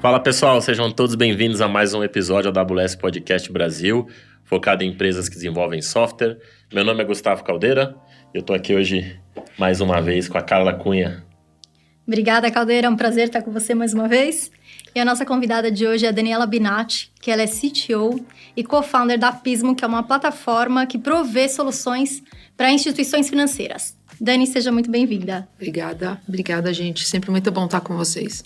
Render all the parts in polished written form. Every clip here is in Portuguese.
Fala pessoal, sejam todos bem-vindos a mais um episódio da AWS Podcast Brasil, focado em empresas que desenvolvem software. Meu nome é Gustavo Caldeira e eu tô aqui hoje mais uma vez com a Carla Cunha. Obrigada, Caldeira, é um prazer estar com você mais uma vez. E a nossa convidada de hoje é a Daniela Binatti, que ela é CTO e co-founder da Pismo, que é uma plataforma que provê soluções para instituições financeiras. Dani, seja muito bem-vinda. Obrigada, gente. Sempre muito bom estar com vocês.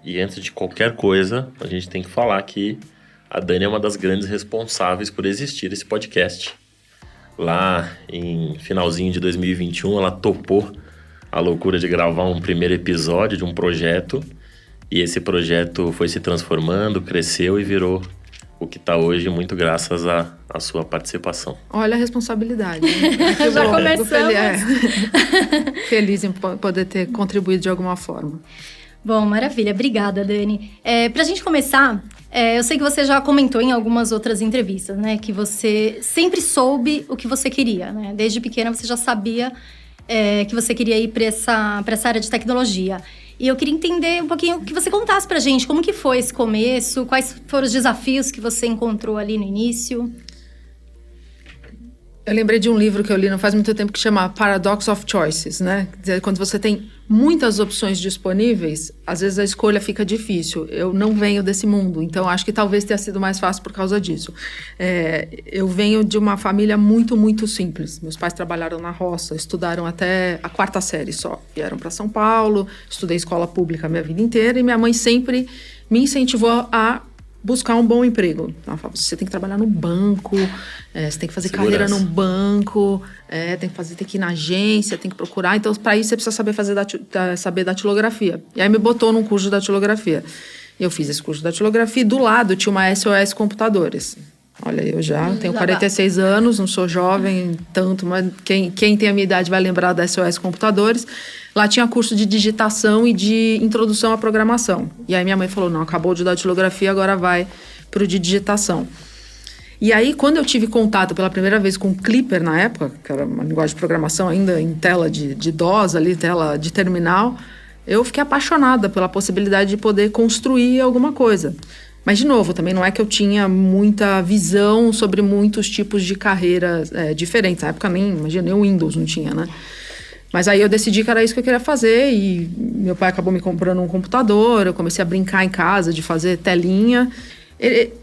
E antes de qualquer coisa, a gente tem que falar que a Dani é uma das grandes responsáveis por existir esse podcast. Lá em finalzinho de 2021, ela topou a loucura de gravar um primeiro episódio de um projeto. E esse projeto foi se transformando, cresceu e virou o que está hoje, muito graças à sua participação. Olha a responsabilidade. Né? Já começamos. Feliz em poder ter contribuído de alguma forma. Bom, maravilha. Obrigada, Dani. Para a gente começar, eu sei que você já comentou em algumas outras entrevistas, né? Que você sempre soube o que você queria, né? Desde pequena você já sabia que você queria ir para essa área de tecnologia. E eu queria entender um pouquinho, que você contasse pra gente como que foi esse começo, quais foram os desafios que você encontrou ali no início. Eu lembrei de um livro que eu li não faz muito tempo que chama Paradox of Choices, né? Quer dizer, quando você tem muitas opções disponíveis, às vezes a escolha fica difícil. Eu não venho desse mundo, então acho que talvez tenha sido mais fácil por causa disso. Eu venho de uma família muito, muito simples. Meus pais trabalharam na roça, estudaram até a 4ª série só. Vieram para São Paulo, estudei escola pública a minha vida inteira e minha mãe sempre me incentivou a buscar um bom emprego. Ela falava, você tem que trabalhar no banco, você tem que fazer carreira num banco, tem que ir na agência, tem que procurar. Então, para isso, você precisa saber datilografia. E aí me botou num curso de datilografia. Eu fiz esse curso de datilografia e do lado tinha uma SOS Computadores. Olha, eu já tenho 46 anos, não sou jovem tanto, mas quem tem a minha idade vai lembrar da SOS Computadores. Lá tinha curso de digitação e de introdução à programação. E aí minha mãe falou, não, acabou de datilografia, agora vai pro de digitação. E aí, quando eu tive contato pela primeira vez com o Clipper na época, que era uma linguagem de programação ainda em tela de DOS ali, tela de terminal, eu fiquei apaixonada pela possibilidade de poder construir alguma coisa. Mas, de novo, também não é que eu tinha muita visão sobre muitos tipos de carreiras diferentes. Na época, nem o Windows não tinha, né? Mas aí eu decidi que era isso que eu queria fazer e meu pai acabou me comprando um computador, eu comecei a brincar em casa de fazer telinha.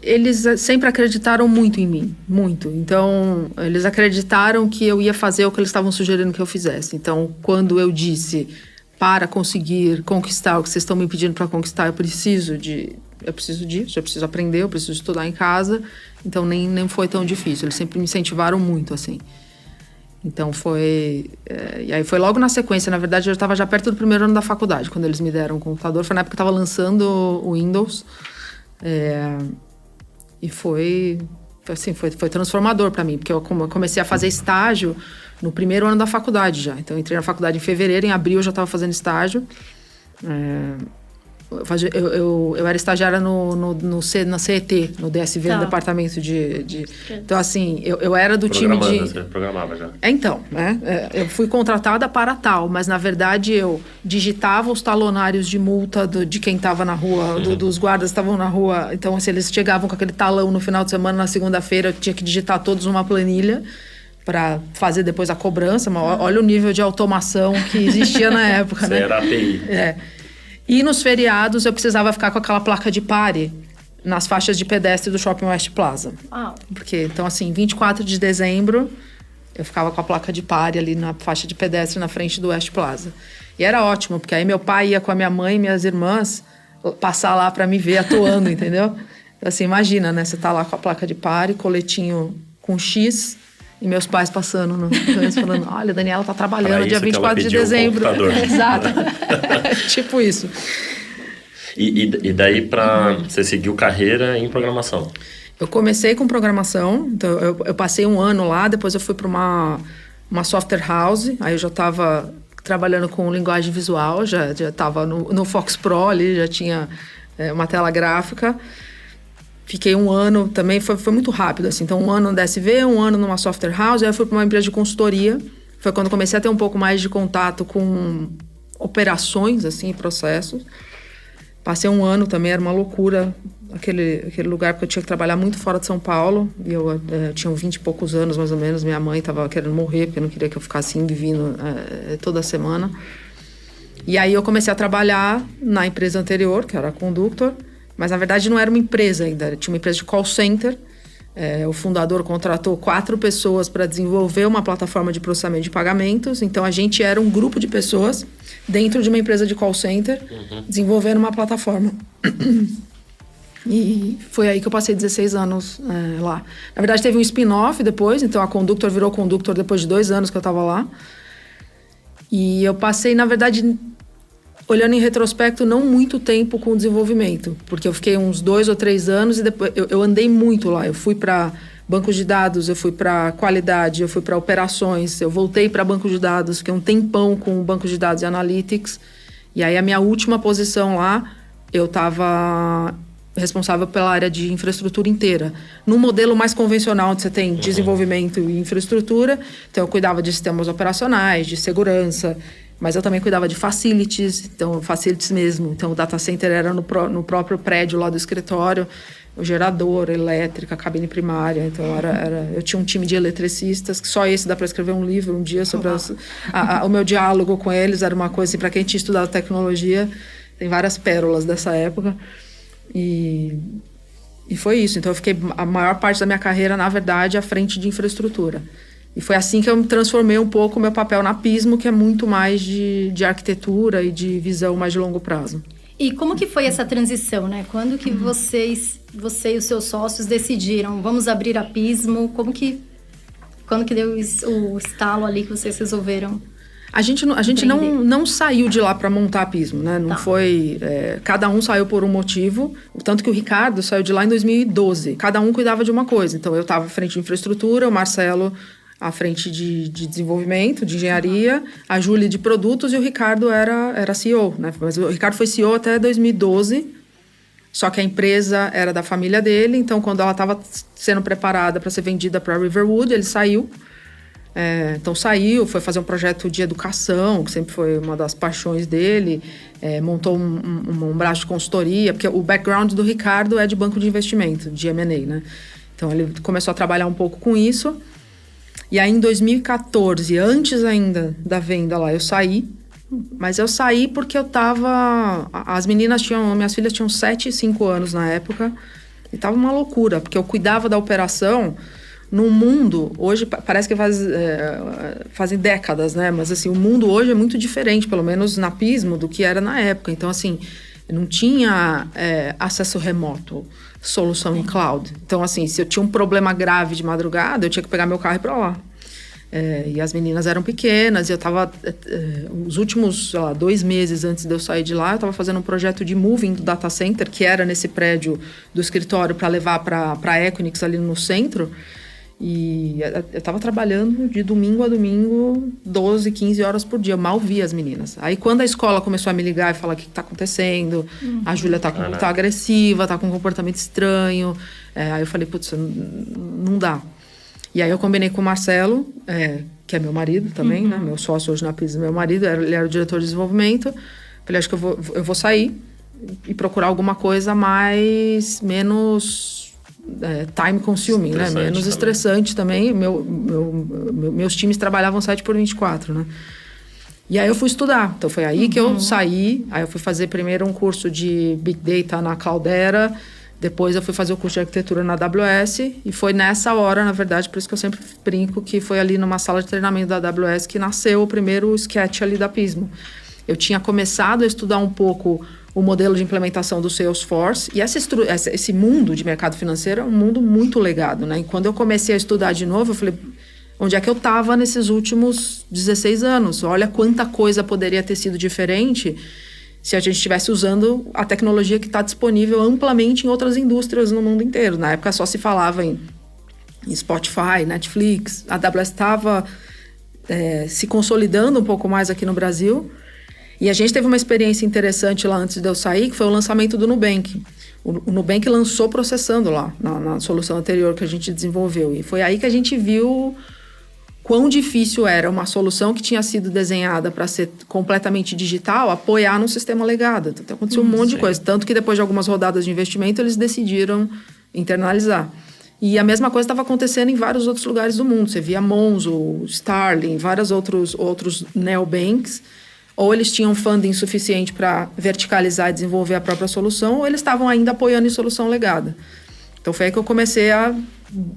Eles sempre acreditaram muito em mim, muito. Então, eles acreditaram que eu ia fazer o que eles estavam sugerindo que eu fizesse. Então, quando eu disse, para conseguir conquistar o que vocês estão me pedindo para conquistar, eu preciso disso, eu preciso aprender, eu preciso estudar em casa. Então, nem foi tão difícil. Eles sempre me incentivaram muito, assim. Então, e aí foi logo na sequência. Na verdade, eu estava já perto do primeiro ano da faculdade, quando eles me deram um computador. Foi na época que eu estava lançando o Windows. E foi transformador para mim, porque eu comecei a fazer estágio no primeiro ano da faculdade já. Então, eu entrei na faculdade em fevereiro, em abril eu já estava fazendo estágio. Eu era estagiária na CET, no DSV, no departamento de... Então, assim, eu era do time de... Você programava já. Então, né? Eu fui contratada para tal, mas, na verdade, eu digitava os talonários de multa de quem estava na rua, dos guardas que estavam na rua. Então, assim, eles chegavam com aquele talão no final de semana, na segunda-feira, eu tinha que digitar todos numa planilha para fazer depois a cobrança. Mas olha o nível de automação que existia na época, né? Você era API. E nos feriados eu precisava ficar com aquela placa de pare nas faixas de pedestre do Shopping West Plaza. Porque, então, assim, 24 de dezembro, eu ficava com a placa de pare ali na faixa de pedestre na frente do West Plaza. E era ótimo, porque aí meu pai ia com a minha mãe e minhas irmãs passar lá para me ver atuando, entendeu? Assim, imagina, né? Você tá lá com a placa de pare, coletinho com X... E meus pais passando falando, olha, a Daniela tá trabalhando dia 24 de dezembro. Exato. Tipo isso. E daí você seguiu carreira em programação? Eu comecei com programação, então eu passei um ano lá, depois eu fui para uma software house, aí eu já estava trabalhando com linguagem visual, já estava no Fox Pro ali, já tinha uma tela gráfica. Fiquei um ano também, foi muito rápido, assim. Então, um ano no DSV, um ano numa software house, aí eu fui para uma empresa de consultoria. Foi quando comecei a ter um pouco mais de contato com operações, assim, processos. Passei um ano também, era uma loucura aquele lugar, porque eu tinha que trabalhar muito fora de São Paulo. E eu tinha 20 e poucos anos, mais ou menos. Minha mãe estava querendo morrer, porque não queria que eu ficasse indo e vindo toda semana. E aí eu comecei a trabalhar na empresa anterior, que era a Conductor. Mas, na verdade, não era uma empresa ainda. Tinha uma empresa de call center. O fundador contratou 4 pessoas para desenvolver uma plataforma de processamento de pagamentos. Então, a gente era um grupo de pessoas dentro de uma empresa de call center, desenvolvendo uma plataforma. E foi aí que eu passei 16 anos lá. Na verdade, teve um spin-off depois. Então, a Conductor virou Conductor depois de 2 anos que eu estava lá. E eu passei, na verdade, olhando em retrospecto, não muito tempo com o desenvolvimento. Porque eu fiquei uns 2 ou 3 anos e depois eu andei muito lá. Eu fui para bancos de dados, eu fui para qualidade, eu fui para operações, eu voltei para banco de dados, fiquei um tempão com o banco de dados e analytics. E aí a minha última posição lá, eu estava responsável pela área de infraestrutura inteira. Num modelo mais convencional, onde você tem desenvolvimento e infraestrutura, então eu cuidava de sistemas operacionais, de segurança, mas eu também cuidava de facilities, então facilities mesmo. Então o data center era no próprio prédio lá do escritório, o gerador, elétrica, cabine primária. Então eu tinha um time de eletricistas, que só esse dá para escrever um livro um dia sobre o meu diálogo com eles. Era uma coisa assim, para quem tinha estudado tecnologia, tem várias pérolas dessa época. E foi isso. Então eu fiquei a maior parte da minha carreira, na verdade, à frente de infraestrutura. E foi assim que eu transformei um pouco o meu papel na Pismo, que é muito mais de arquitetura e de visão mais de longo prazo. E como que foi essa transição, né? Quando que você e os seus sócios decidiram, vamos abrir a Pismo? Quando que deu o estalo ali que vocês resolveram? A gente não saiu de lá para montar a Pismo, né? Não foi... cada um saiu por um motivo. Tanto que o Ricardo saiu de lá em 2012. Cada um cuidava de uma coisa. Então, eu estava à frente de infraestrutura, o Marcelo à frente de desenvolvimento, de engenharia, a Júlia de produtos e o Ricardo era CEO, né? Mas o Ricardo foi CEO até 2012, só que a empresa era da família dele, então quando ela estava sendo preparada para ser vendida para Riverwood, ele saiu. Então saiu, foi fazer um projeto de educação, que sempre foi uma das paixões dele, montou um braço de consultoria, porque o background do Ricardo é de banco de investimento, de M&A, né? Então ele começou a trabalhar um pouco com isso. E aí, em 2014, antes ainda da venda lá, eu saí. Mas eu saí porque eu tava... Minhas filhas tinham 7 e 5 anos na época. E tava uma loucura, porque eu cuidava da operação num mundo... Hoje, parece que fazem décadas, né? Mas, assim, o mundo hoje é muito diferente, pelo menos na Pismo, do que era na época. Então, assim, não tinha acesso remoto, solução em cloud. Então, assim, se eu tinha um problema grave de madrugada, eu tinha que pegar meu carro e ir para lá. E as meninas eram pequenas, e eu estava... os últimos, 2 meses antes de eu sair de lá, eu estava fazendo um projeto de moving do data center, que era nesse prédio do escritório, para levar para a Equinix ali no centro. E eu estava trabalhando de domingo a domingo, 12, 15 horas por dia. Eu mal via as meninas. Aí, quando a escola começou a me ligar e falar o que está acontecendo, a Júlia tá agressiva, tá com um comportamento estranho. Aí eu falei, putz, não dá. E aí eu combinei com o Marcelo, que é meu marido também, né? Meu sócio hoje na Pismo, meu marido, ele era o diretor de desenvolvimento. Falei, acho que eu vou sair e procurar alguma coisa menos... time consuming, né? Menos estressante também. Meus times trabalhavam 7x24, né? E aí eu fui estudar. Então foi aí que eu saí. Aí eu fui fazer primeiro um curso de Big Data na Cloudera. Depois eu fui fazer o curso de arquitetura na AWS. E foi nessa hora, na verdade, por isso que eu sempre brinco, que foi ali numa sala de treinamento da AWS que nasceu o primeiro sketch ali da Pismo. Eu tinha começado a estudar um pouco o modelo de implementação do Salesforce. E esse mundo de mercado financeiro é um mundo muito legado, né? E quando eu comecei a estudar de novo, eu falei, onde é que eu estava nesses últimos 16 anos? Olha quanta coisa poderia ter sido diferente se a gente estivesse usando a tecnologia que está disponível amplamente em outras indústrias no mundo inteiro. Na época só se falava em Spotify, Netflix. A AWS estava se consolidando um pouco mais aqui no Brasil. E a gente teve uma experiência interessante lá antes de eu sair, que foi o lançamento do Nubank. O Nubank lançou processando lá, na solução anterior que a gente desenvolveu. E foi aí que a gente viu quão difícil era uma solução que tinha sido desenhada para ser completamente digital, apoiar num sistema legado. Então, aconteceu um monte de coisa. Tanto que depois de algumas rodadas de investimento, eles decidiram internalizar. E a mesma coisa estava acontecendo em vários outros lugares do mundo. Você via Monzo, Starling, vários outros neobanks. Ou eles tinham funding suficiente para verticalizar e desenvolver a própria solução, ou eles estavam ainda apoiando em solução legada. Então, foi aí que eu comecei a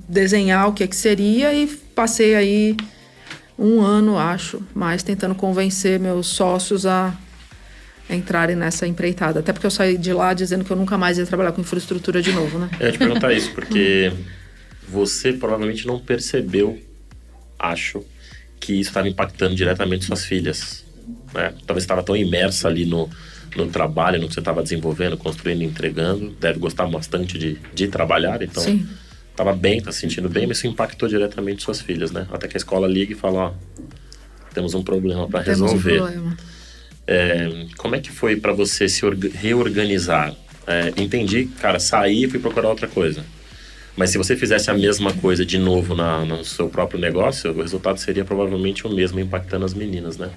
desenhar o que seria e passei aí 1 ano, acho, mais tentando convencer meus sócios a entrarem nessa empreitada. Até porque eu saí de lá dizendo que eu nunca mais ia trabalhar com infraestrutura de novo, né? Eu ia te perguntar isso, porque você provavelmente não percebeu, acho, que isso estava impactando diretamente suas filhas, né? Talvez você estava tão imersa ali no trabalho, no que você estava desenvolvendo, construindo, entregando. Deve gostar bastante de trabalhar, então... Sim. Tava bem, tá se sentindo bem, mas isso impactou diretamente suas filhas, né? Até que a escola liga e fala, ó, temos um problema para resolver. Temos um problema. Como é que foi para você se reorganizar? Entendi, cara, saí e fui procurar outra coisa. Mas se você fizesse a mesma coisa de novo no seu próprio negócio, o resultado seria provavelmente o mesmo, impactando as meninas, né?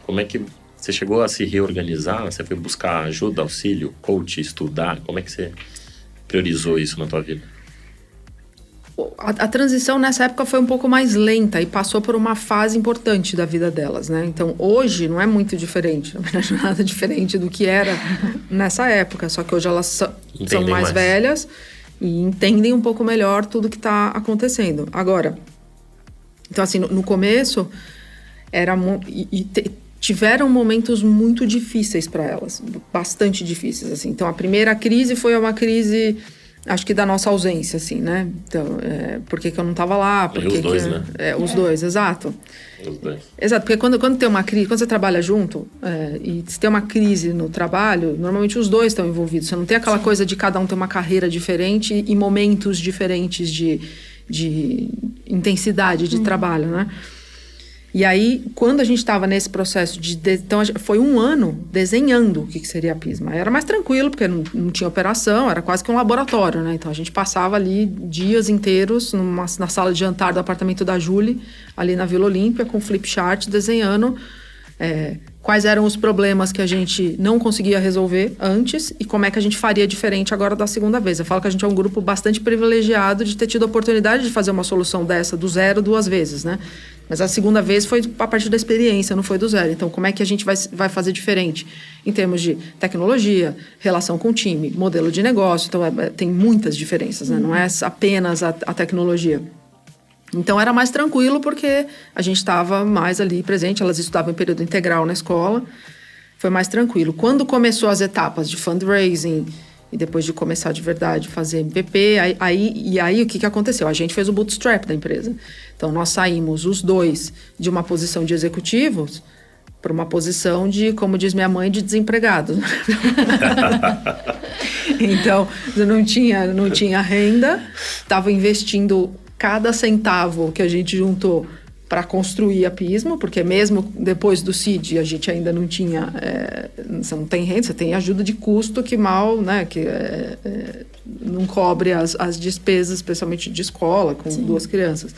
Como é que você chegou a se reorganizar? Você foi buscar ajuda, auxílio, coach, estudar? Como é que você priorizou isso na tua vida? A transição nessa época foi um pouco mais lenta e passou por uma fase importante da vida delas, né? Então, hoje não é muito diferente, na verdade, nada diferente do que era nessa época. Só que hoje elas são mais velhas e entendem um pouco melhor tudo que está acontecendo. Agora, então assim, no começo, tiveram momentos muito difíceis para elas, bastante difíceis, assim. Então, a primeira crise foi uma crise... Acho que da nossa ausência, assim, né? Então, por que eu não estava lá? Os dois, né? Os dois, exato. Os dois. Exato, porque quando tem uma crise, quando você trabalha junto, e se tem uma crise no trabalho, normalmente os dois estão envolvidos. Você não tem aquela coisa de cada um ter uma carreira diferente e momentos diferentes de intensidade de trabalho, né? E aí, quando a gente estava nesse processo então, foi 1 ano desenhando o que seria a Pisma. Aí era mais tranquilo, porque não tinha operação, era quase que um laboratório, né? Então, a gente passava ali dias inteiros na sala de jantar do apartamento da Julie, ali na Vila Olímpia, com flip chart, desenhando quais eram os problemas que a gente não conseguia resolver antes e como é que a gente faria diferente agora da segunda vez. Eu falo que a gente é um grupo bastante privilegiado de ter tido a oportunidade de fazer uma solução dessa do zero 2 vezes, né? Mas a segunda vez foi a partir da experiência, não foi do zero. Então, como é que a gente vai fazer diferente? Em termos de tecnologia, relação com o time, modelo de negócio. Então, tem muitas diferenças, né? Não é apenas a tecnologia. Então, era mais tranquilo porque a gente estava mais ali presente. Elas estudavam em período integral na escola. Foi mais tranquilo. Quando começou as etapas de fundraising e depois de começar de verdade fazer MVP, aí o que aconteceu? A gente fez o bootstrap da empresa. Então, nós saímos os dois de uma posição de executivos para uma posição de, como diz minha mãe, de desempregado. Então, eu não tinha renda, estava investindo cada centavo que a gente juntou para construir a Pismo, porque mesmo depois do CID a gente ainda não tinha, você não tem renda, você tem ajuda de custo que mal, né, que não cobre as despesas, especialmente de escola, com Sim. 2 crianças.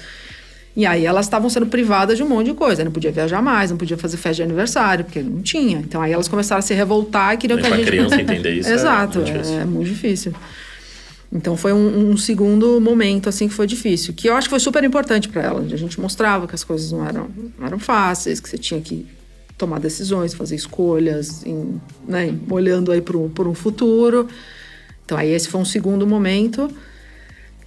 E aí elas estavam sendo privadas de um monte de coisa, não podia viajar mais, não podia fazer festa de aniversário, porque não tinha. Então aí elas começaram a se revoltar e queriam que a gente... Para criança entender isso Exato, é muito difícil. Então foi um segundo momento assim que foi difícil, que eu acho que foi super importante para ela. A gente mostrava que as coisas não eram fáceis, que você tinha que tomar decisões, fazer escolhas, né, olhando aí por um futuro. Então aí esse foi um segundo momento.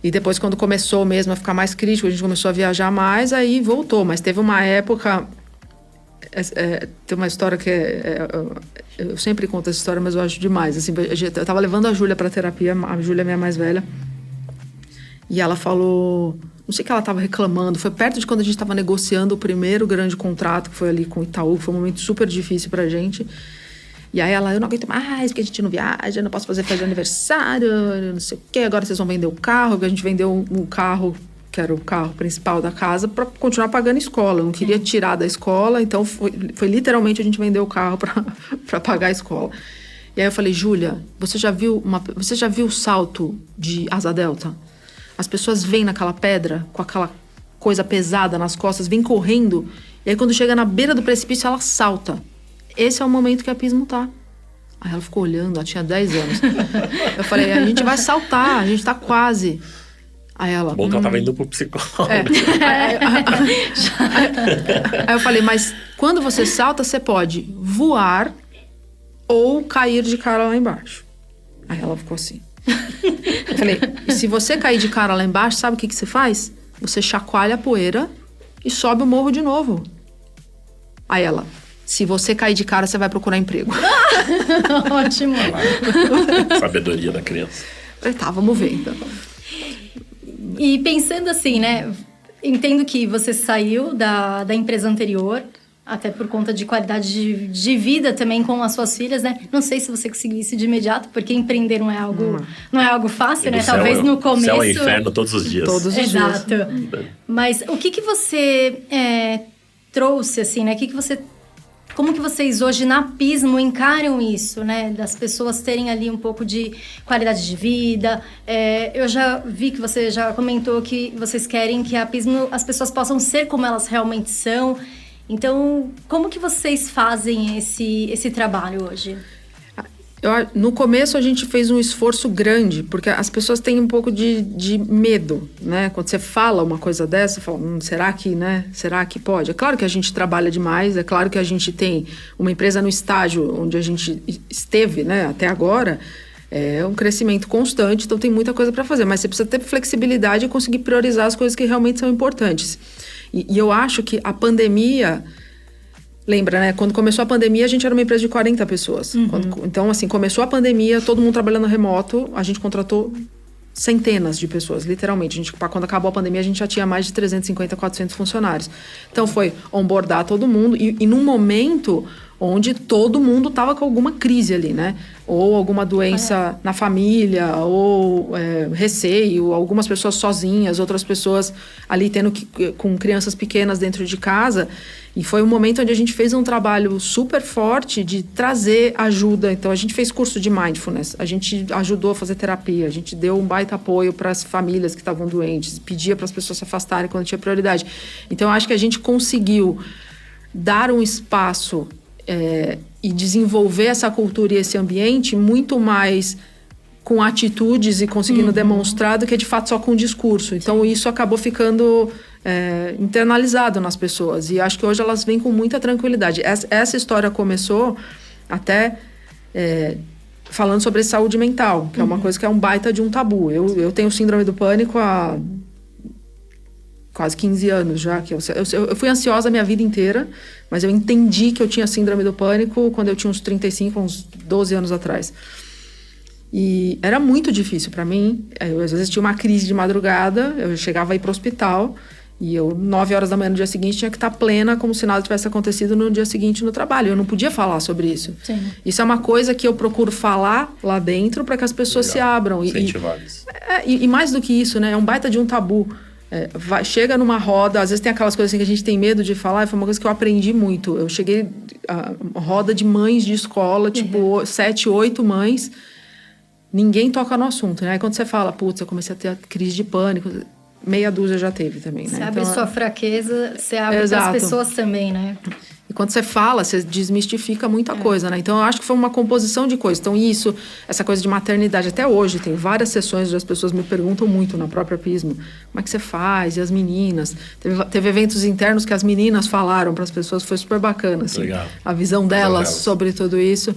E depois, quando começou mesmo a ficar mais crítico, a gente começou a viajar mais, aí voltou. Mas teve uma época... tem uma história que eu sempre conto essa história, mas eu acho demais. Assim, eu tava levando a Júlia pra terapia, a Júlia é minha mais velha, e ela falou... Não sei o que ela tava reclamando, foi perto de quando a gente tava negociando o primeiro grande contrato, que foi ali com o Itaú, que foi um momento super difícil pra gente. E aí ela, eu não aguento mais, porque a gente não viaja, eu não posso fazer festa de aniversário, não sei o quê, agora vocês vão vender o carro, porque a gente vendeu um carro, que era o carro principal da casa, para continuar pagando escola. Eu não queria tirar da escola, então foi literalmente a gente vendeu o carro para pagar a escola. E aí eu falei, Júlia, você já viu o salto de asa delta? As pessoas vêm naquela pedra com aquela coisa pesada nas costas, vem correndo, e aí quando chega na beira do precipício, ela salta. Esse é o momento que a Pismo tá. Aí ela ficou olhando, ela tinha 10 anos. Eu falei, a gente vai saltar, a gente tá quase. Aí ela... Bom que ela tava indo pro psicólogo. Aí eu falei, mas quando você salta, você pode voar ou cair de cara lá embaixo. Aí ela ficou assim. Eu falei, e se você cair de cara lá embaixo, sabe o que você faz? Você chacoalha a poeira e sobe o morro de novo. Aí ela, se você cair de cara, você vai procurar emprego. Ótimo. Sabedoria da criança. Eu falei, tá, vamos ver então. E pensando assim, né? Entendo que você saiu da empresa anterior, até por conta de qualidade de vida também com as suas filhas, né? Não sei se você conseguiu isso de imediato, porque empreender não é algo fácil, né? Talvez no começo... Céu é inferno todos os dias. Todos os dias. Exato. Mas o que você trouxe, assim, né? Como que vocês hoje na Pismo encaram isso, né? Das pessoas terem ali um pouco de qualidade de vida. Eu já vi que você já comentou que vocês querem que a Pismo, as pessoas possam ser como elas realmente são. Então, como que vocês fazem esse trabalho hoje? No começo a gente fez um esforço grande, porque as pessoas têm um pouco de medo, né? Quando você fala uma coisa dessa, você fala, será que, né? Será que pode? É claro que a gente trabalha demais, é claro que a gente tem uma empresa no estágio onde a gente esteve, né? Até agora, é um crescimento constante, então tem muita coisa para fazer, mas você precisa ter flexibilidade e conseguir priorizar as coisas que realmente são importantes. E eu acho que a pandemia... Lembra, né? Quando começou a pandemia, a gente era uma empresa de 40 pessoas. Então, assim, começou a pandemia, todo mundo trabalhando remoto, a gente contratou centenas de pessoas, literalmente. Quando acabou a pandemia, a gente já tinha mais de 350, 400 funcionários. Então, foi onboardar todo mundo e num momento onde todo mundo estava com alguma crise ali, né? Ou alguma doença na família, ou receio, algumas pessoas sozinhas, outras pessoas ali com crianças pequenas dentro de casa. E foi um momento onde a gente fez um trabalho super forte de trazer ajuda. Então, a gente fez curso de mindfulness, a gente ajudou a fazer terapia, a gente deu um baita apoio para as famílias que estavam doentes, pedia para as pessoas se afastarem quando tinha prioridade. Então, eu acho que a gente conseguiu dar um espaço e desenvolver essa cultura e esse ambiente muito mais com atitudes e conseguindo demonstrar do que de fato só com discurso. Então, isso acabou ficando internalizado nas pessoas. E acho que hoje elas vêm com muita tranquilidade. Essa história começou até falando sobre saúde mental, que é uma coisa que é um baita de um tabu. Eu tenho síndrome do pânico há quase 15 anos já. Eu fui ansiosa a minha vida inteira, mas eu entendi que eu tinha síndrome do pânico quando eu tinha uns 35, uns 12 anos atrás. E era muito difícil para mim. Eu, às vezes, tinha uma crise de madrugada, eu chegava a ir para o hospital e eu, 9 horas da manhã no dia seguinte, tinha que estar plena como se nada tivesse acontecido no dia seguinte no trabalho. Eu não podia falar sobre isso. Sim. Isso é uma coisa que eu procuro falar lá dentro para que as pessoas se abram. Incentivadas. E mais do que isso, né? É um baita de um tabu. Chega numa roda, às vezes tem aquelas coisas assim que a gente tem medo de falar, foi uma coisa que eu aprendi muito. Eu cheguei a roda de mães de escola, tipo 7, 8 mães, ninguém toca no assunto, né? Aí quando você fala, putz, eu comecei a ter crise de pânico, meia dúzia já teve também, né? Você abre sua fraqueza, você abre para as pessoas também, né? E quando você fala, você desmistifica muita coisa, né? Então, eu acho que foi uma composição de coisas. Então, essa coisa de maternidade, até hoje, tem várias sessões onde as pessoas me perguntam muito na própria Pismo, como é que você faz? E as meninas? Teve eventos internos que as meninas falaram para as pessoas, foi super bacana, assim. Legal. A visão delas sobre tudo isso.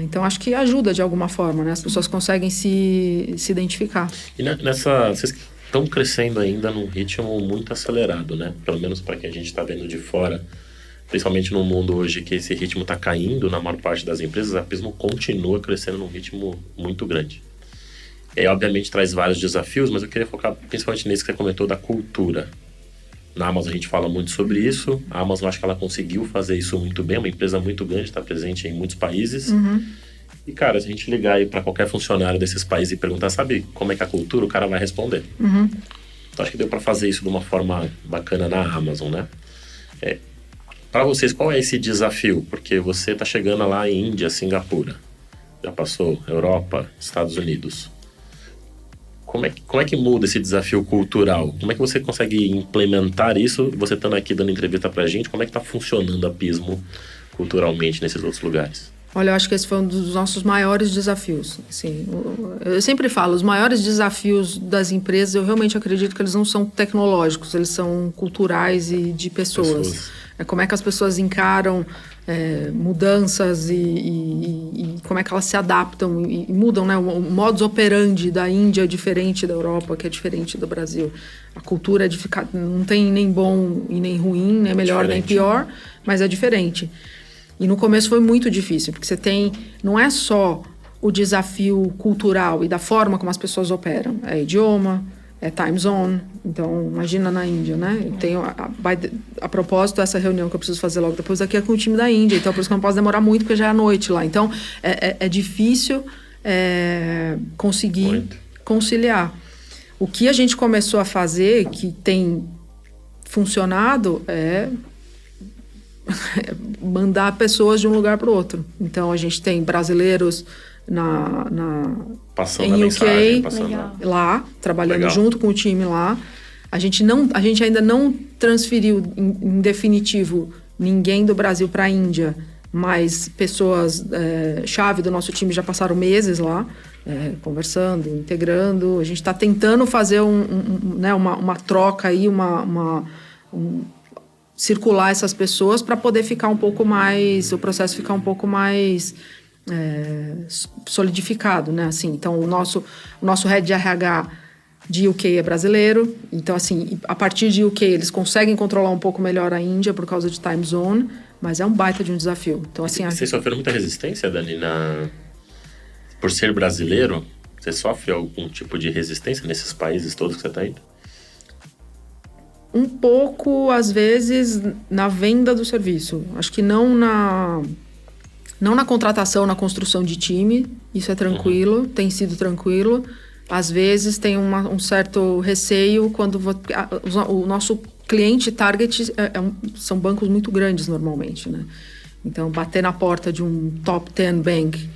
Então, acho que ajuda de alguma forma, né? As pessoas conseguem se identificar. E vocês estão crescendo ainda num ritmo muito acelerado, né? Pelo menos para quem a gente está vendo de fora. Principalmente no mundo hoje que esse ritmo está caindo na maior parte das empresas, a Pismo continua crescendo num ritmo muito grande. E obviamente traz vários desafios, mas eu queria focar principalmente nisso que você comentou da cultura. Na Amazon a gente fala muito sobre isso. A Amazon, acho que ela conseguiu fazer isso muito bem, uma empresa muito grande, está presente em muitos países. E, cara, se a gente ligar aí para qualquer funcionário desses países e perguntar, sabe como é que é a cultura, o cara vai responder. Então, acho que deu para fazer isso de uma forma bacana na Amazon, né? Para vocês, qual é esse desafio? Porque você está chegando lá em Índia, Singapura, já passou Europa, Estados Unidos. como é que muda esse desafio cultural? Como é que você consegue implementar isso? Você estando aqui dando entrevista pra gente, como é que está funcionando a Pismo culturalmente nesses outros lugares? Olha, eu acho que esse foi um dos nossos maiores desafios. Assim, eu sempre falo, os maiores desafios das empresas, eu realmente acredito que eles não são tecnológicos, eles são culturais e de pessoas. É como é que as pessoas encaram mudanças e como é que elas se adaptam e mudam, né? O modus operandi da Índia é diferente da Europa, que é diferente do Brasil. A cultura não tem nem bom e nem ruim, nem melhor nem pior, mas é diferente. E no começo foi muito difícil, porque não é só o desafio cultural e da forma como as pessoas operam, é idioma, é time zone. Então, imagina na Índia, né? Eu tenho, a propósito, essa reunião que eu preciso fazer logo depois aqui é com o time da Índia, então por isso que eu não posso demorar muito, porque já é à noite lá. Então, é difícil conseguir conciliar. O que a gente começou a fazer, que tem funcionado, é mandar pessoas de um lugar para o outro. Então, a gente tem brasileiros passando em UK, lá, trabalhando junto com o time lá. A gente ainda não transferiu em definitivo ninguém do Brasil para a Índia, mas pessoas chave do nosso time já passaram meses lá, conversando, integrando. A gente está tentando fazer uma troca aí, circular essas pessoas para poder ficar um pouco mais, o processo ficar um pouco mais solidificado, né? Assim, então, o nosso head de RH de UK é brasileiro, então, assim, a partir de UK eles conseguem controlar um pouco melhor a Índia por causa de time zone, mas é um baita de um desafio. Então, assim, Vocês sofreram muita resistência, Dani, por ser brasileiro? Você sofre algum tipo de resistência nesses países todos que você está indo? Um pouco, às vezes, na venda do serviço. Acho que não na contratação, na construção de time. Isso é tranquilo, tem sido tranquilo. Às vezes tem um certo receio quando o nosso cliente target são bancos muito grandes normalmente, né? Então, bater na porta de um top 10 bank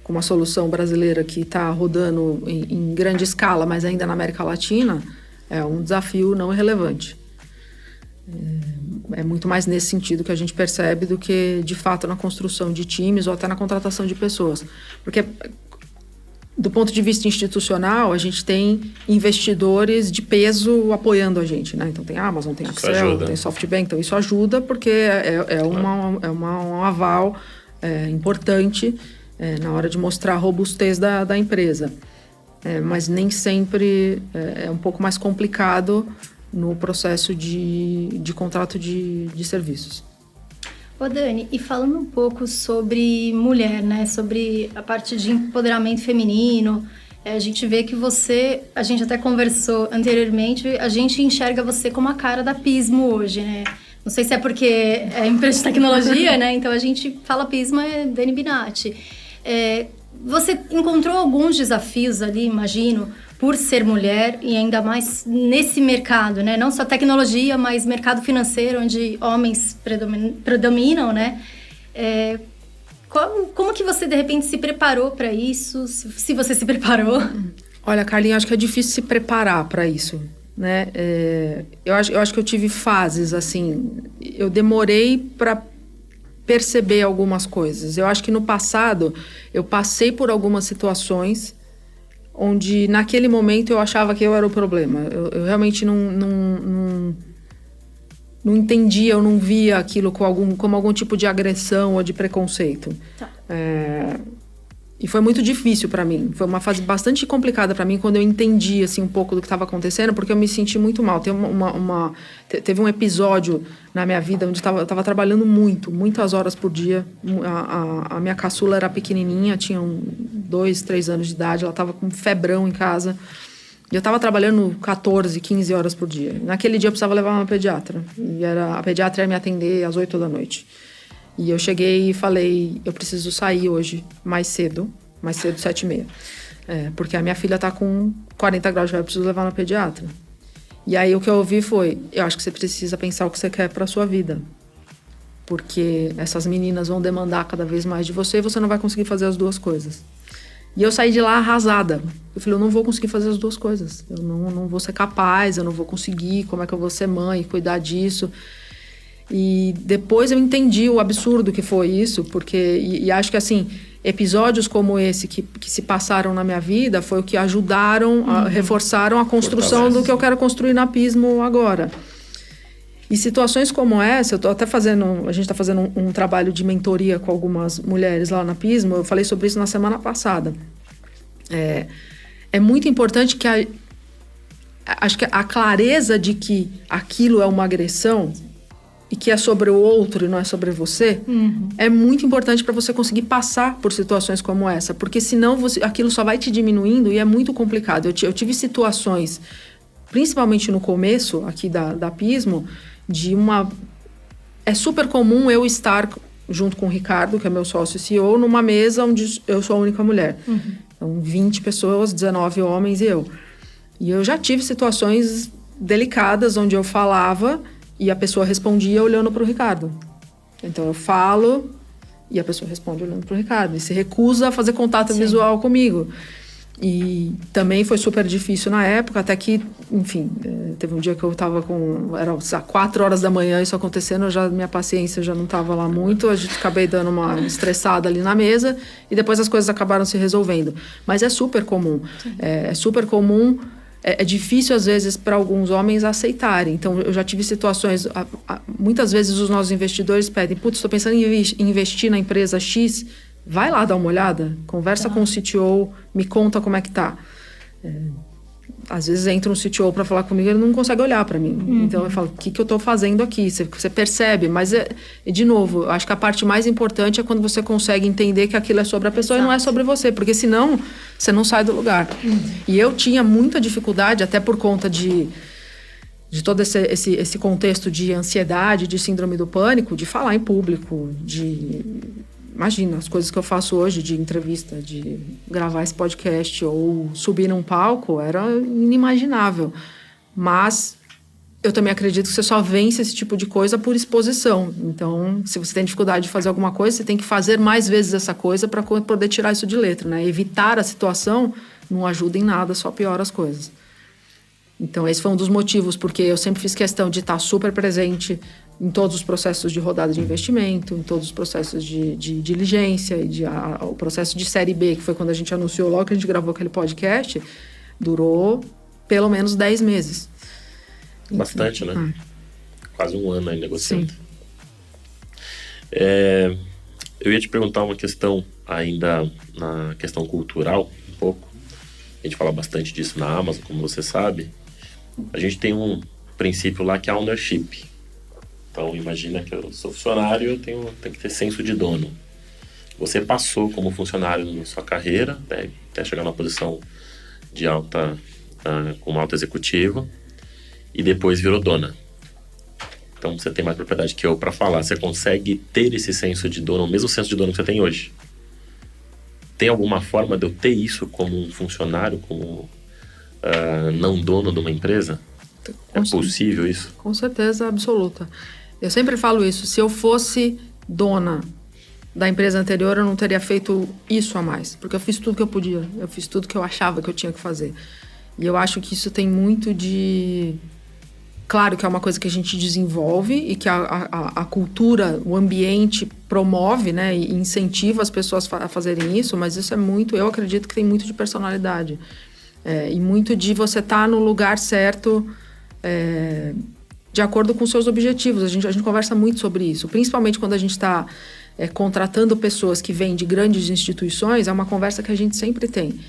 com uma solução brasileira que está rodando em grande escala, mas ainda na América Latina, é um desafio não irrelevante. É muito mais nesse sentido que a gente percebe do que, de fato, na construção de times ou até na contratação de pessoas. Porque, do ponto de vista institucional, a gente tem investidores de peso apoiando a gente, né? Então, tem Amazon, tem Accel, tem SoftBank. Então, isso ajuda porque um aval importante na hora de mostrar a robustez da empresa. Mas nem sempre é um pouco mais complicado no processo de contrato de serviços. Ô Dani, e falando um pouco sobre mulher, né? Sobre a parte de empoderamento feminino, a gente vê que a gente até conversou anteriormente, a gente enxerga você como a cara da Pismo hoje, né? Não sei se é porque é empresa de tecnologia, né? Então a gente fala Pismo é Dani Binatti. Você encontrou alguns desafios ali, imagino, por ser mulher e ainda mais nesse mercado, né? Não só tecnologia, mas mercado financeiro, onde homens predominam, né? Como que você, de repente, se preparou para isso? Se você se preparou? Olha, Carlinhos, acho que é difícil se preparar para isso, né? Eu acho que eu tive fases, assim... Eu demorei para perceber algumas coisas. Eu acho que no passado, eu passei por algumas situações onde naquele momento eu achava que eu era o problema. Eu realmente não entendia, eu não via aquilo como algum tipo de agressão ou de preconceito. Tá. E foi muito difícil para mim. Foi uma fase bastante complicada para mim quando eu entendi assim, um pouco do que estava acontecendo, porque eu me senti muito mal. Teve um episódio na minha vida onde eu estava trabalhando muitas horas por dia. A minha caçula era pequenininha, tinha 2, 3 anos de idade, ela estava com febrão em casa. E eu estava trabalhando 14, 15 horas por dia. Naquele dia eu precisava levar uma pediatra. A pediatra ia me atender às 8 da noite. E eu cheguei e falei, eu preciso sair hoje mais cedo, 7h30. Porque a minha filha tá com 40 graus de febre, eu preciso levar na pediatra. E aí o que eu ouvi foi, eu acho que você precisa pensar o que você quer pra sua vida. Porque essas meninas vão demandar cada vez mais de você e você não vai conseguir fazer as duas coisas. E eu saí de lá arrasada. Eu falei, eu não vou conseguir fazer as duas coisas. Eu não vou ser capaz, eu não vou conseguir. Como é que eu vou ser mãe, cuidar disso? E depois eu entendi o absurdo que foi isso, porque... E acho que, assim, episódios como esse que se passaram na minha vida foi o que ajudaram, reforçaram a construção do que eu quero construir na Pismo agora. E situações como essa, eu tô até fazendo... A gente está fazendo um trabalho de mentoria com algumas mulheres lá na Pismo. Eu falei sobre isso na semana passada. É muito importante que acho que a clareza de que aquilo é uma agressão e que é sobre o outro e não é sobre você, é muito importante para você conseguir passar por situações como essa, porque senão aquilo só vai te diminuindo e é muito complicado. Eu tive situações, principalmente no começo aqui da Pismo, de uma... É super comum eu estar junto com o Ricardo, que é meu sócio e CEO, numa mesa onde eu sou a única mulher. Então, 20 pessoas, 19 homens e eu. E eu já tive situações delicadas onde eu falava e a pessoa respondia olhando para o Ricardo. Então, eu falo e a pessoa responde olhando para o Ricardo. E se recusa a fazer contato visual comigo. E também foi super difícil na época, até que, enfim, teve um dia que eu estava com... Era 4 horas da manhã isso acontecendo, minha paciência já não estava lá muito, a gente acabei dando uma estressada ali na mesa e depois as coisas acabaram se resolvendo. Mas é super comum. É super comum, é difícil às vezes para alguns homens aceitarem. Então, eu já tive situações... Muitas vezes os nossos investidores pedem, putz, estou pensando em investir na empresa X... Vai lá dar uma olhada, conversa com o CTO, me conta como é que tá. Às vezes entra um CTO para falar comigo, ele não consegue olhar para mim. Então eu falo, o que eu estou fazendo aqui? Você percebe, mas de novo, eu acho que a parte mais importante é quando você consegue entender que aquilo é sobre a pessoa e não é sobre você, porque senão você não sai do lugar. E eu tinha muita dificuldade, até por conta de todo esse contexto de ansiedade, de síndrome do pânico, de falar em público, Imagina, as coisas que eu faço hoje de entrevista, de gravar esse podcast ou subir num palco, era inimaginável. Mas eu também acredito que você só vence esse tipo de coisa por exposição. Então, se você tem dificuldade de fazer alguma coisa, você tem que fazer mais vezes essa coisa para poder tirar isso de letra, né? Evitar a situação não ajuda em nada, só piora as coisas. Então, esse foi um dos motivos, porque eu sempre fiz questão de estar super presente em todos os processos de rodada de investimento, em todos os processos de diligência, e o processo de série B, que foi quando a gente anunciou, logo que a gente gravou aquele podcast, durou pelo menos 10 meses. Bastante, né? Quase um ano aí negociando. Eu ia te perguntar uma questão ainda na questão cultural, um pouco. A gente fala bastante disso na Amazon, como você sabe. A gente tem um princípio lá que é ownership. Então, imagina que eu sou funcionário, eu tenho que ter senso de dono. Você passou como funcionário na sua carreira, até chegar numa posição de como alta executiva, e depois virou dona. Então, você tem mais propriedade que eu para falar. Você consegue ter esse senso de dono, o mesmo senso de dono que você tem hoje? Tem alguma forma de eu ter isso como um funcionário, como não dono de uma empresa? É possível isso? Com certeza absoluta. Eu sempre falo isso, se eu fosse dona da empresa anterior, eu não teria feito isso a mais, porque eu fiz tudo que eu podia, eu fiz tudo que eu achava que eu tinha que fazer. E eu acho que isso tem muito de... Claro que é uma coisa que a gente desenvolve e que a cultura, o ambiente promove, né, e incentiva as pessoas a fazerem isso, mas isso é muito... Eu acredito que tem muito de personalidade. E muito de você estar no lugar certo... de acordo com seus objetivos. A gente conversa muito sobre isso, principalmente quando a gente está contratando pessoas que vêm de grandes instituições, é uma conversa que a gente sempre tem.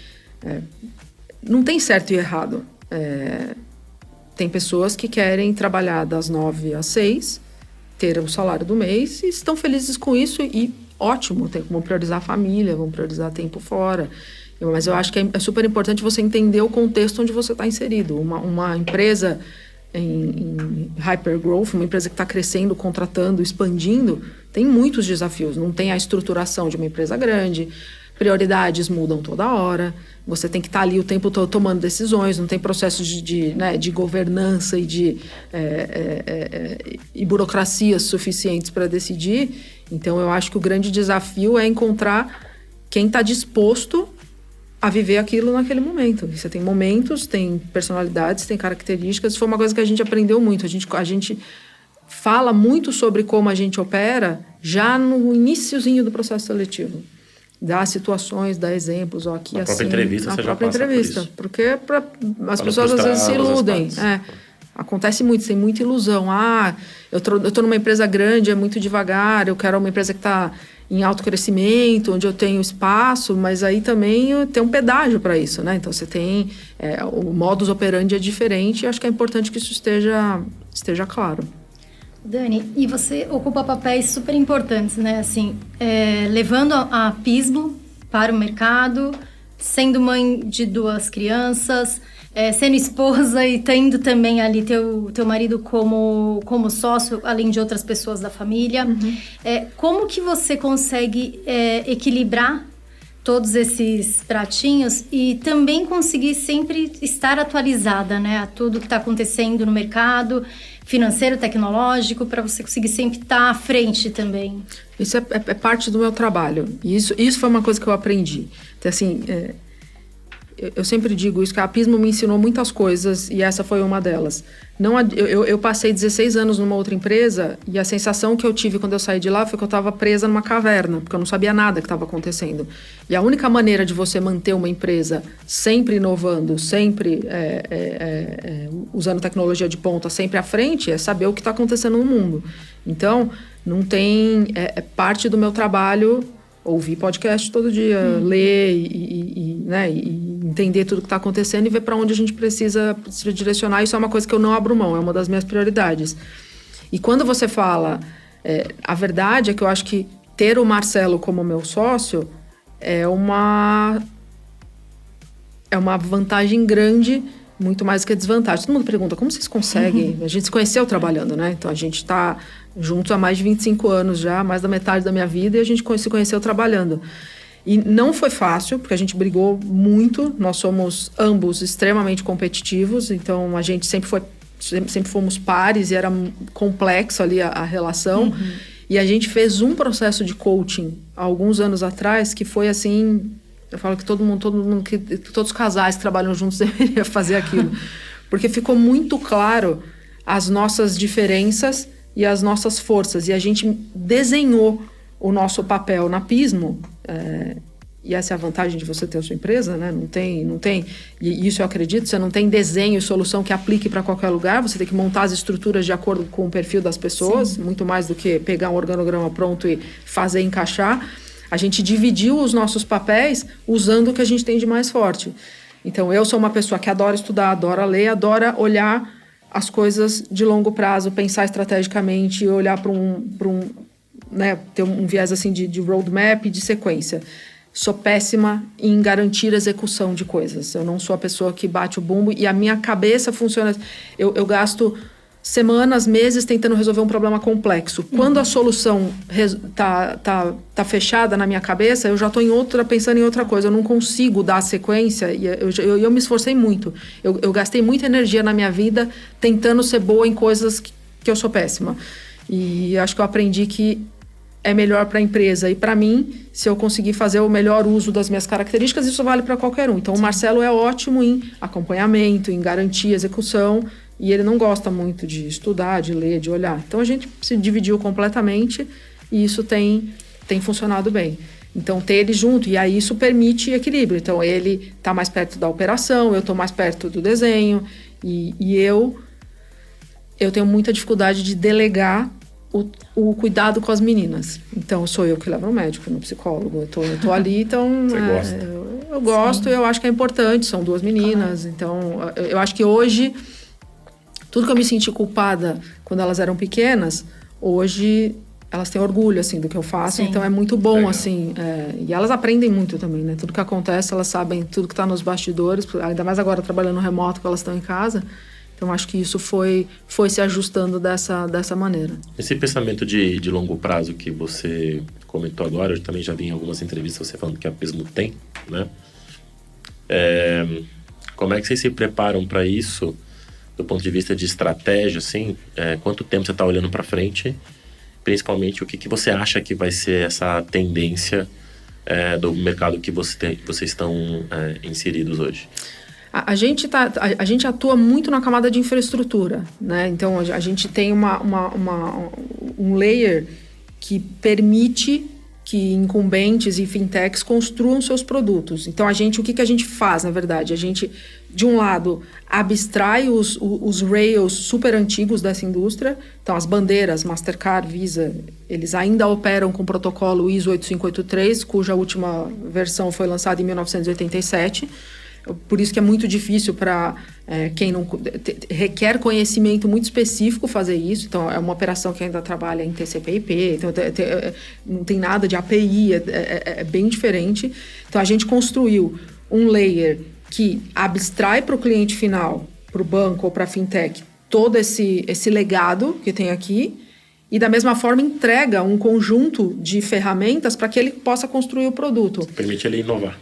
Não tem certo e errado. Tem pessoas que querem trabalhar das 9 às 6, ter o salário do mês e estão felizes com isso e ótimo, vão priorizar a família, vão priorizar tempo fora. Mas eu acho que é super importante você entender o contexto onde você está inserido. Uma empresa em hypergrowth, uma empresa que está crescendo, contratando, expandindo, tem muitos desafios. Não tem a estruturação de uma empresa grande, prioridades mudam toda hora, você tem que estar ali o tempo todo tomando decisões, não tem processos de governança e e burocracias suficientes para decidir. Então, eu acho que o grande desafio é encontrar quem está disposto a viver aquilo naquele momento. Você tem momentos, tem personalidades, tem características. Foi uma coisa que a gente aprendeu muito. A gente fala muito sobre como a gente opera já no iniciozinho do processo seletivo. Dá situações, dá exemplos, ó, aqui na assim. Própria entrevista, na você própria já passa entrevista. por isso. Porque as pessoas às vezes se iludem. Acontece muito, tem muita ilusão. Eu tô numa empresa grande, é muito devagar, eu quero uma empresa que está em alto crescimento, onde eu tenho espaço, mas aí também tem um pedágio para isso, né? Então você tem... o modus operandi é diferente e acho que é importante que isso esteja claro. Dani, e você ocupa papéis super importantes, né? Assim, levando a Pismo para o mercado, sendo mãe de 2 crianças, sendo esposa e tendo também ali teu marido como sócio, além de outras pessoas da família. Uhum. Como que você consegue equilibrar todos esses pratinhos e também conseguir sempre estar atualizada, né? A tudo que está acontecendo no mercado financeiro, tecnológico, para você conseguir sempre estar à frente também? Isso é parte do meu trabalho. E isso foi uma coisa que eu aprendi. Então, assim, eu sempre digo isso, que a Pismo me ensinou muitas coisas e essa foi uma delas. Eu passei 16 anos numa outra empresa e a sensação que eu tive quando eu saí de lá foi que eu estava presa numa caverna, porque eu não sabia nada que estava acontecendo. E a única maneira de você manter uma empresa sempre inovando, sempre usando tecnologia de ponta, sempre à frente, é saber o que está acontecendo no mundo. Então, não tem... parte do meu trabalho... ouvir podcast todo dia, ler e entender tudo que está acontecendo e ver para onde a gente precisa direcionar. Isso é uma coisa que eu não abro mão, é uma das minhas prioridades. E quando você fala... a verdade é que eu acho que ter o Marcelo como meu sócio é uma vantagem grande, muito mais do que a desvantagem. Todo mundo pergunta, como vocês conseguem? A gente se conheceu trabalhando, né? Então, a gente está juntos há mais de 25 anos já, mais da metade da minha vida, e a gente se conheceu trabalhando. E não foi fácil, porque a gente brigou muito, nós somos ambos extremamente competitivos, então a gente sempre fomos pares e era complexo ali a relação. Uhum. E a gente fez um processo de coaching há alguns anos atrás que foi assim... Eu falo que todo mundo que todos os casais que trabalham juntos deveriam fazer aquilo. Porque ficou muito claro as nossas diferenças e as nossas forças. E a gente desenhou o nosso papel na Pismo. E essa é a vantagem de você ter a sua empresa, né? Não tem, e isso eu acredito, você não tem desenho e solução que aplique para qualquer lugar. Você tem que montar as estruturas de acordo com o perfil das pessoas. Sim. Muito mais do que pegar um organograma pronto e fazer encaixar. A gente dividiu os nossos papéis usando o que a gente tem de mais forte. Então, eu sou uma pessoa que adora estudar, adora ler, adora olhar as coisas de longo prazo, pensar estrategicamente, olhar para né, ter um viés assim de roadmap, de sequência. Sou péssima em garantir execução de coisas. Eu não sou a pessoa que bate o bumbo e a minha cabeça funciona... Eu gasto... semanas, meses tentando resolver um problema complexo. Quando a solução tá fechada na minha cabeça, eu já estou pensando em outra coisa. Eu não consigo dar sequência e eu me esforcei muito. Eu gastei muita energia na minha vida tentando ser boa em coisas que eu sou péssima. E acho que eu aprendi que é melhor para a empresa e para mim, se eu conseguir fazer o melhor uso das minhas características, isso vale para qualquer um. Então, Sim. O Marcelo é ótimo em acompanhamento, em garantir execução. E ele não gosta muito de estudar, de ler, de olhar. Então, a gente se dividiu completamente e isso tem funcionado bem. Então, ter ele junto, e aí isso permite equilíbrio. Então, ele está mais perto da operação, eu estou mais perto do desenho. E eu tenho muita dificuldade de delegar o cuidado com as meninas. Então, sou eu que levo no médico, no psicólogo. Eu tô ali, então... Você gosta? Eu gosto, eu acho que é importante. São 2 meninas. Então, eu acho que hoje... Tudo que eu me senti culpada quando elas eram pequenas, hoje elas têm orgulho, assim, do que eu faço. Sim. Então, é muito bom, Legal. Assim. E elas aprendem muito também, né? Tudo que acontece, elas sabem tudo que está nos bastidores. Ainda mais agora, trabalhando remoto, que elas estão em casa. Então, acho que isso foi se ajustando dessa maneira. Esse pensamento de longo prazo que você comentou agora, eu também já vi em algumas entrevistas você falando que a Pismo tem, né? Como é que vocês se preparam para isso? Do ponto de vista de estratégia, assim, quanto tempo você está olhando para frente? Principalmente, o que você acha que vai ser essa tendência do mercado que vocês estão inseridos hoje? A gente atua muito na camada de infraestrutura, né? Então, a gente tem um layer que permite que incumbentes e fintechs construam seus produtos. Então, o que a gente faz, na verdade? A gente, de um lado, abstrai os rails super antigos dessa indústria. Então, as bandeiras, Mastercard, Visa, eles ainda operam com o protocolo ISO 8583, cuja última versão foi lançada em 1987. Por isso que é muito difícil para quem não requer conhecimento muito específico fazer isso. Então, é uma operação que ainda trabalha em TCP/IP, então não tem nada de API, é bem diferente. Então, a gente construiu um layer que abstrai para o cliente final, para o banco ou para a fintech, todo esse legado que tem aqui, e da mesma forma entrega um conjunto de ferramentas para que ele possa construir o produto. Permite ele inovar.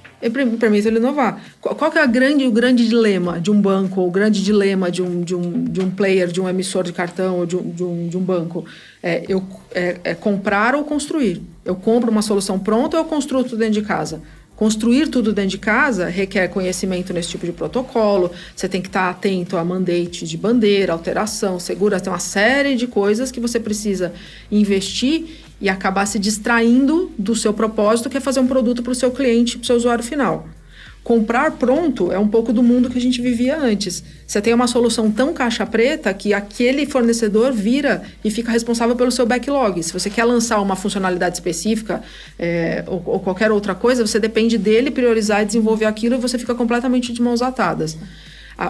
Permite ele inovar. Qual que é o grande dilema de um banco, ou o grande dilema de um player, de um emissor de cartão ou de um banco? É comprar ou construir. Eu compro uma solução pronta ou eu construo tudo dentro de casa? Construir tudo dentro de casa requer conhecimento nesse tipo de protocolo, você tem que estar atento a mandate de bandeira, alteração, segurança, tem uma série de coisas que você precisa investir e acabar se distraindo do seu propósito, que é fazer um produto para o seu cliente, para o seu usuário final. Comprar pronto é um pouco do mundo que a gente vivia antes. Você tem uma solução tão caixa preta que aquele fornecedor vira e fica responsável pelo seu backlog. Se você quer lançar uma funcionalidade específica ou qualquer outra coisa, você depende dele priorizar e desenvolver aquilo e você fica completamente de mãos atadas.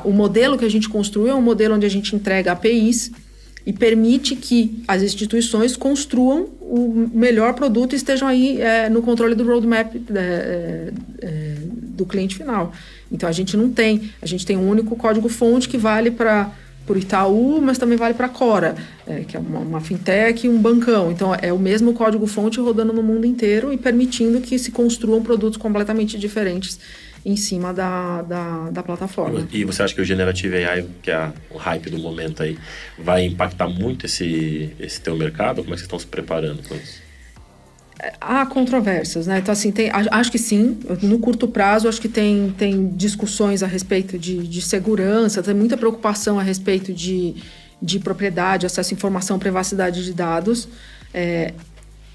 O modelo que a gente construiu é um modelo onde a gente entrega APIs e permite que as instituições construam o melhor produto e estejam aí no controle do roadmap do cliente final. Então, a gente tem um único código-fonte que vale para o Itaú, mas também vale para a Cora, que é uma fintech e um bancão. Então, é o mesmo código-fonte rodando no mundo inteiro e permitindo que se construam produtos completamente diferentes em cima da plataforma. E você acha que o Generative AI, que é o hype do momento aí, vai impactar muito esse teu mercado? Como é que vocês estão se preparando com isso? Há controvérsias, né? Então, assim, acho que sim. No curto prazo, acho que tem discussões a respeito de segurança, tem muita preocupação a respeito de propriedade, acesso à informação, privacidade de dados.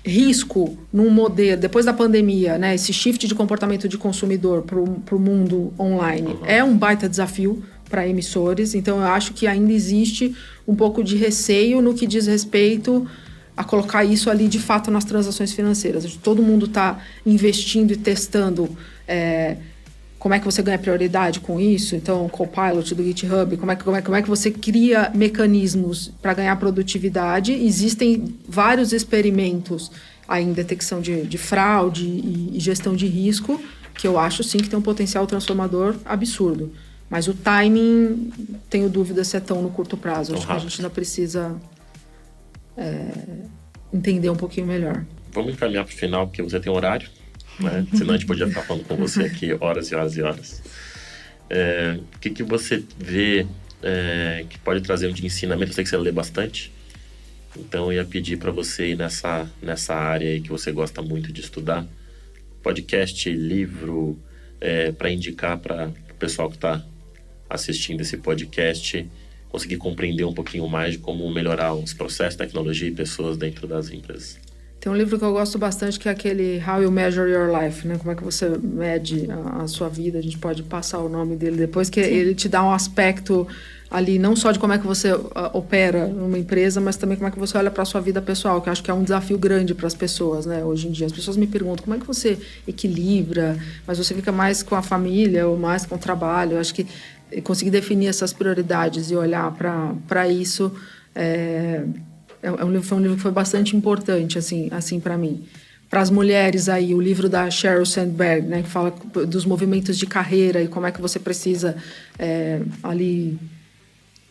Risco num modelo, depois da pandemia, né, esse shift de comportamento de consumidor para o mundo online é um baita desafio para emissores, então eu acho que ainda existe um pouco de receio no que diz respeito a colocar isso ali de fato nas transações financeiras. Todo mundo está investindo e testando como é que você ganha prioridade com isso? Então, o Copilot do GitHub, como é que você cria mecanismos para ganhar produtividade? Existem vários experimentos aí em detecção de fraude e gestão de risco, que eu acho sim que tem um potencial transformador absurdo. Mas o timing, tenho dúvida se é tão no curto prazo. Acho que a gente ainda precisa entender um pouquinho melhor. Vamos encaminhar para o final, porque você tem horário. Né? Senão a gente podia ficar falando com você aqui horas e horas e horas. O que você vê que pode trazer de ensinamento? Eu sei que você lê bastante, então eu ia pedir para você ir nessa área aí que você gosta muito de estudar, podcast, livro, para indicar para o pessoal que está assistindo esse podcast conseguir compreender um pouquinho mais de como melhorar os processos, tecnologia e pessoas dentro das empresas. Tem um livro que eu gosto bastante, que é aquele How You Measure Your Life, né? Como é que você mede a sua vida. A gente pode passar o nome dele depois, que ele te dá um aspecto ali, não só de como é que você opera numa empresa, mas também como é que você olha para a sua vida pessoal, que eu acho que é um desafio grande para as pessoas, né? Hoje em dia, as pessoas me perguntam como é que você equilibra, mas você fica mais com a família ou mais com o trabalho. Eu acho que conseguir definir essas prioridades e olhar para isso foi um livro que foi bastante importante, assim para mim. Para as mulheres aí, o livro da Sheryl Sandberg, né, que fala dos movimentos de carreira e como é que você precisa ali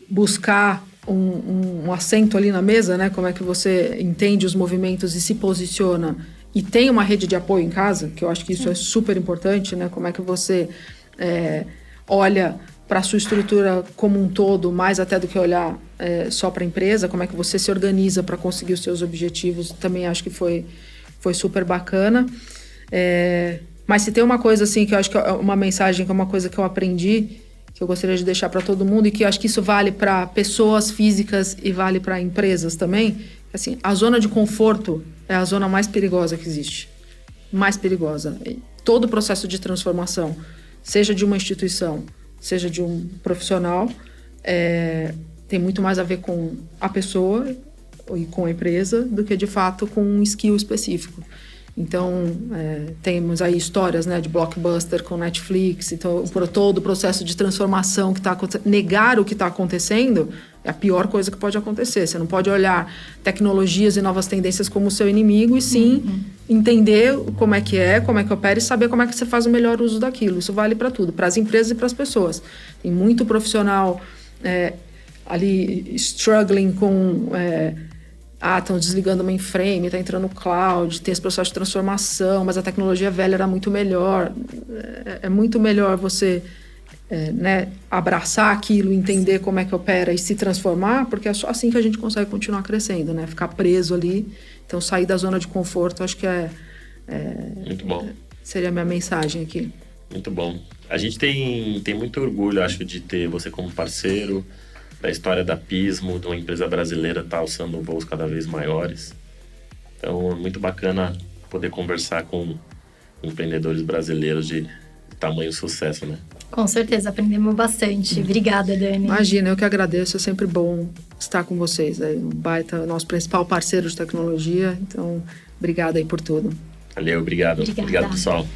buscar um assento ali na mesa, né, como é que você entende os movimentos e se posiciona. E tem uma rede de apoio em casa, que eu acho que isso é super importante, né, como é que você olha para a sua estrutura como um todo, mais até do que olhar só para a empresa, como é que você se organiza para conseguir os seus objetivos, também acho que foi super bacana. Mas se tem uma coisa assim, que eu acho que é uma mensagem, que é uma coisa que eu aprendi, que eu gostaria de deixar para todo mundo, e que eu acho que isso vale para pessoas físicas e vale para empresas também, assim, a zona de conforto é a zona mais perigosa que existe. Mais perigosa. Todo o processo de transformação, seja de uma instituição, seja de um profissional, tem muito mais a ver com a pessoa e com a empresa do que, de fato, com um skill específico. Então, temos aí histórias, né, de blockbuster com Netflix, então, por todo o processo de transformação que está acontecendo. Negar o que está acontecendo é a pior coisa que pode acontecer. Você não pode olhar tecnologias e novas tendências como seu inimigo, e sim entender como é que opera e saber como é que você faz o melhor uso daquilo. Isso vale para tudo, para as empresas e para as pessoas. Tem muito profissional ali struggling com... estão desligando o mainframe, está entrando no cloud, tem esse processo de transformação, mas a tecnologia velha era muito melhor. É muito melhor você abraçar aquilo, entender como é que opera e se transformar, porque é só assim que a gente consegue continuar crescendo, né? Ficar preso ali. Então, sair da zona de conforto, acho que muito bom. Seria a minha mensagem aqui. Muito bom. A gente tem muito orgulho, acho, de ter você como parceiro, da história da Pismo, de uma empresa brasileira estar alçando voos cada vez maiores. Então, é muito bacana poder conversar com empreendedores brasileiros de tamanho sucesso, né? Com certeza, aprendemos bastante. Obrigada, Dani. Imagina, eu que agradeço, é sempre bom estar com vocês. O Baita, nosso principal parceiro de tecnologia, então, obrigada aí por tudo. Valeu, obrigado. Obrigada. Obrigado, pessoal.